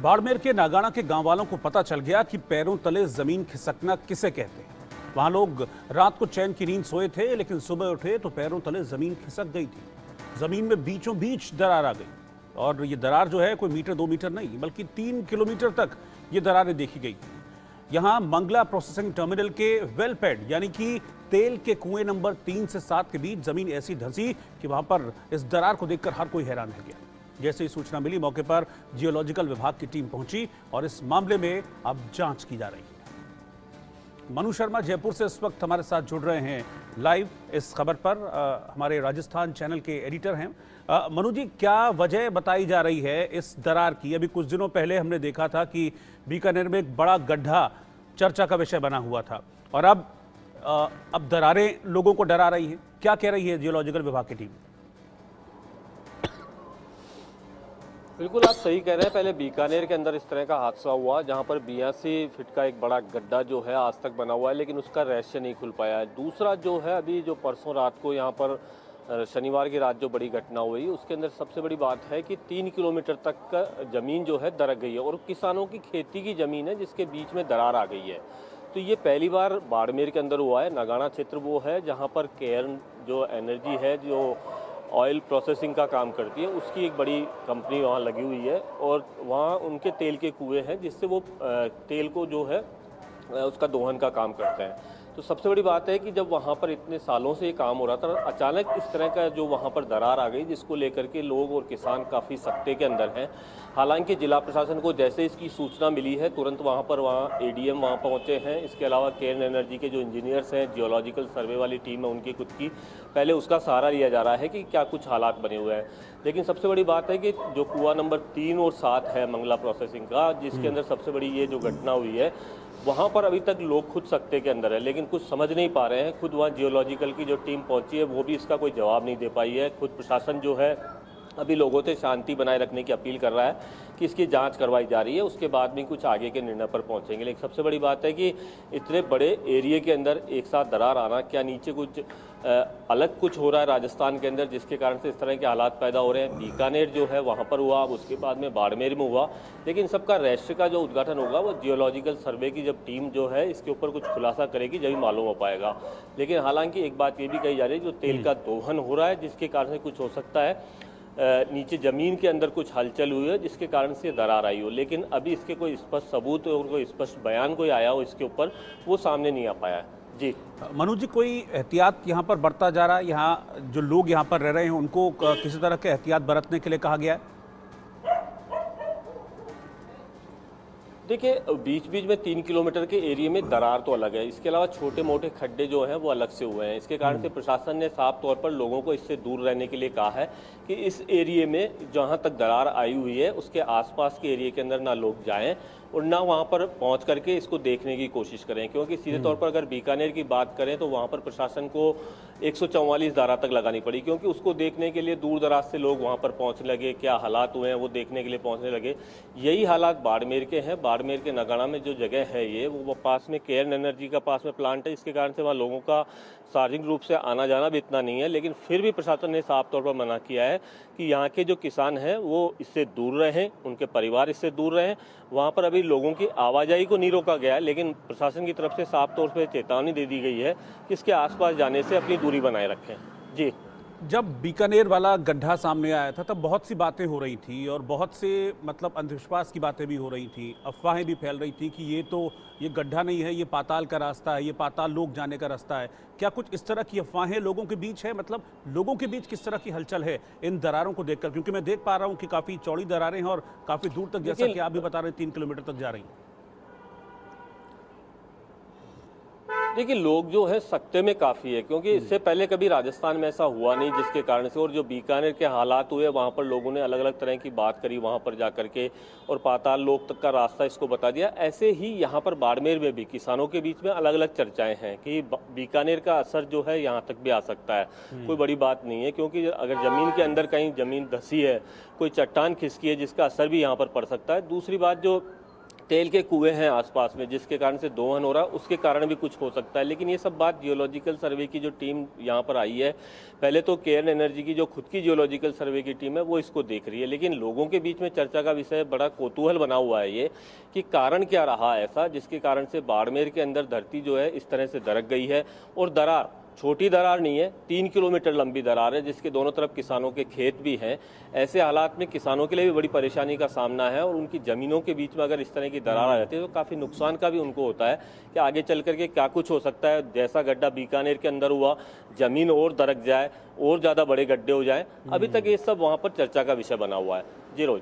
बाड़मेर के नागाना के गांव वालों को पता चल गया कि पैरों तले जमीन खिसकना किसे कहते हैं। वहां लोग रात को चैन की नींद सोए थे, लेकिन सुबह उठे तो पैरों तले जमीन खिसक गई थी। जमीन में बीचों बीच दरार आ गई और ये दरार जो है कोई मीटर 2 मीटर नहीं बल्कि 3 किलोमीटर तक ये दरारें देखी गई। यहाँ मंगला प्रोसेसिंग टर्मिनल के वेल पैड यानी कि तेल के कुएं नंबर 3 से 7 के बीच जमीन ऐसी धंसी कि वहां पर इस दरार को देखकर हर कोई हैरान रह गया। जैसे ही सूचना मिली, मौके पर जियोलॉजिकल विभाग की टीम पहुंची और इस मामले में अब जांच की जा रही है। मनु शर्मा जयपुर से इस वक्त हमारे साथ जुड़ रहे हैं लाइव इस खबर पर। हमारे राजस्थान चैनल के एडिटर हैं। मनु जी, क्या वजह बताई जा रही है इस दरार की? अभी कुछ दिनों पहले हमने देखा था कि बीकानेर में एक बड़ा गड्ढा चर्चा का विषय बना हुआ था और अब दरारें लोगों को डरा रही हैं। क्या कह रही है जियोलॉजिकल विभाग की टीम? बिल्कुल आप सही कह रहे हैं। पहले बीकानेर के अंदर इस तरह का हादसा हुआ जहां पर 82 फीट का एक बड़ा गड्ढा जो है आज तक बना हुआ है, लेकिन उसका रहस्य नहीं खुल पाया है। दूसरा जो है, अभी जो परसों रात को यहाँ पर शनिवार की रात जो बड़ी घटना हुई, उसके अंदर सबसे बड़ी बात है कि 3 किलोमीटर तक का जमीन जो है दरक गई है और किसानों की खेती की जमीन है जिसके बीच में दरार आ गई है। तो ये पहली बार बाड़मेर के अंदर हुआ है। नागाना क्षेत्र वो है जहाँ पर केयर्न जो एनर्जी है, जो ऑयल प्रोसेसिंग का काम करती है, उसकी एक बड़ी कंपनी वहाँ लगी हुई है और वहाँ उनके तेल के कुएं हैं जिससे वो तेल को जो है उसका दोहन का काम करते हैं। तो सबसे बड़ी बात है कि जब वहाँ पर इतने सालों से ये काम हो रहा था, अचानक इस तरह का जो वहाँ पर दरार आ गई, जिसको लेकर के लोग और किसान काफ़ी सख्ते के अंदर हैं। हालांकि जिला प्रशासन को जैसे इसकी सूचना मिली है, तुरंत वहाँ एडीएम वहाँ पहुँचे हैं। इसके अलावा केयर्न एनर्जी के जो इंजीनियर्स हैं, जियोलॉजिकल सर्वे वाली टीम है उनकी खुद की, पहले उसका सहारा लिया जा रहा है कि क्या कुछ हालात बने हुए हैं। लेकिन सबसे बड़ी बात है कि जो कुआं नंबर 3 और 7 है मंगला प्रोसेसिंग का, जिसके अंदर सबसे बड़ी ये जो घटना हुई है, वहाँ पर अभी तक लोग खुद सख्ते के अंदर है, लेकिन कुछ समझ नहीं पा रहे हैं। खुद वहाँ जियोलॉजिकल की जो टीम पहुँची है वो भी इसका कोई जवाब नहीं दे पाई है। खुद प्रशासन जो है अभी लोगों से शांति बनाए रखने की अपील कर रहा है कि इसकी जांच करवाई जा रही है, उसके बाद भी कुछ आगे के निर्णय पर पहुंचेंगे। लेकिन सबसे बड़ी बात है कि इतने बड़े एरिया के अंदर एक साथ दरार आना, क्या नीचे कुछ अलग कुछ हो रहा है राजस्थान के अंदर जिसके कारण से इस तरह के हालात पैदा हो रहे हैं। बीकानेर जो है वहाँ पर हुआ, उसके बाद में बाड़मेर में हुआ, लेकिन सबका रहस्य का जो उद्घाटन होगा वो जियोलॉजिकल सर्वे की जब टीम जो है इसके ऊपर कुछ खुलासा करेगी जब मालूम हो पाएगा। लेकिन हालांकि एक बात ये भी कही जा रही है, जो तेल का दोहन हो रहा है जिसके कारण से कुछ हो सकता है नीचे जमीन के अंदर कुछ हलचल हुई है जिसके कारण से दरार आई हो, लेकिन अभी इसके कोई स्पष्ट सबूत और कोई स्पष्ट बयान कोई आया हो इसके ऊपर, वो सामने नहीं आ पाया है। जी मनु जी, कोई एहतियात यहाँ पर बरता जा रहा है? यहाँ जो लोग यहाँ पर रह रहे हैं उनको किसी तरह के एहतियात बरतने के लिए कहा गया है? देखिए, बीच बीच में 3 किलोमीटर के एरिया में दरार तो अलग है, इसके अलावा छोटे मोटे खड्डे जो हैं वो अलग से हुए हैं। इसके कारण से प्रशासन ने साफ तौर पर लोगों को इससे दूर रहने के लिए कहा है कि इस एरिया में जहां तक दरार आई हुई है उसके आसपास के एरिया के अंदर ना लोग जाएं और ना वहां पर पहुंच करके इसको देखने की कोशिश करें, क्योंकि सीधे तौर पर अगर बीकानेर की बात करें तो वहां पर प्रशासन को 144 धारा तक लगानी पड़ी, क्योंकि उसको देखने के लिए दूर दराज से लोग वहां पर पहुंचने लगे, क्या हालात हुए हैं वो देखने के लिए पहुंचने लगे। यही हालात बाड़मेर के हैं। बाड़मेर के नगाना में जो जगह है ये, वो पास में केयर्न एनर्जी का पास में प्लांट है, इसके कारण से वहाँ लोगों का सार्वजनिक रूप से आना जाना भी इतना नहीं है, लेकिन फिर भी प्रशासन ने साफ तौर पर मना किया है कि यहाँ के जो किसान हैं वो इससे दूर रहें, उनके परिवार इससे दूर रहें। वहाँ पर अभी लोगों की आवाजाही को नहीं रोका गया है, लेकिन प्रशासन की तरफ से साफ तौर पर चेतावनी दे दी गई है कि इसके आसपास जाने से अपनी दूरी बनाए रखें। जी, जब बीकानेर वाला गड्ढा सामने आया था तब बहुत सी बातें हो रही थी और बहुत से अंधविश्वास की बातें भी हो रही थी, अफवाहें भी फैल रही थी कि ये गड्ढा नहीं है, ये पाताल का रास्ता है, ये पाताल लोग जाने का रास्ता है। क्या कुछ इस तरह की अफवाहें लोगों के बीच है? लोगों के बीच किस तरह की हलचल है इन दरारों को देखकर? क्योंकि मैं देख पा रहा हूँ कि काफ़ी चौड़ी दरारें हैं और काफ़ी दूर तक, जैसा कि आप भी बता रहे हैं, 3 किलोमीटर तक जा रही हैं। देखिए, लोग जो है सख्ते में काफ़ी है, क्योंकि इससे पहले कभी राजस्थान में ऐसा हुआ नहीं, जिसके कारण से, और जो बीकानेर के हालात हुए वहाँ पर लोगों ने अलग अलग तरह की बात करी वहाँ पर जा करके और पाताल लोक तक का रास्ता इसको बता दिया। ऐसे ही यहाँ पर बाड़मेर में भी किसानों के बीच में अलग अलग चर्चाएं हैं कि बीकानेर का असर जो है यहाँ तक भी आ सकता है। कोई बड़ी बात नहीं है, क्योंकि अगर जमीन के अंदर कहीं जमीन धसी है, कोई चट्टान खिसकी है, जिसका असर भी यहाँ पर पड़ सकता है। दूसरी बात, जो तेल के कुएं हैं आसपास में, जिसके कारण से दोहन हो रहा है, उसके कारण भी कुछ हो सकता है। लेकिन ये सब बात जियोलॉजिकल सर्वे की जो टीम यहाँ पर आई है, पहले तो केयर एनर्जी की जो खुद की जियोलॉजिकल सर्वे की टीम है वो इसको देख रही है, लेकिन लोगों के बीच में चर्चा का विषय बड़ा कौतूहल बना हुआ है ये कि कारण क्या रहा ऐसा जिसके कारण से बाड़मेर के अंदर धरती जो है इस तरह से दरक गई है। और दरार छोटी दरार नहीं है, 3 किलोमीटर लंबी दरार है, जिसके दोनों तरफ किसानों के खेत भी हैं। ऐसे हालात में किसानों के लिए भी बड़ी परेशानी का सामना है और उनकी ज़मीनों के बीच में अगर इस तरह की दरार आ जाती है तो काफ़ी नुकसान का भी उनको होता है कि आगे चल करके क्या कुछ हो सकता है। जैसा गड्ढा बीकानेर के अंदर हुआ, ज़मीन और दरक जाए और ज़्यादा बड़े गड्ढे हो जाए, अभी तक ये सब वहाँ पर चर्चा का विषय बना हुआ है। जी रोज।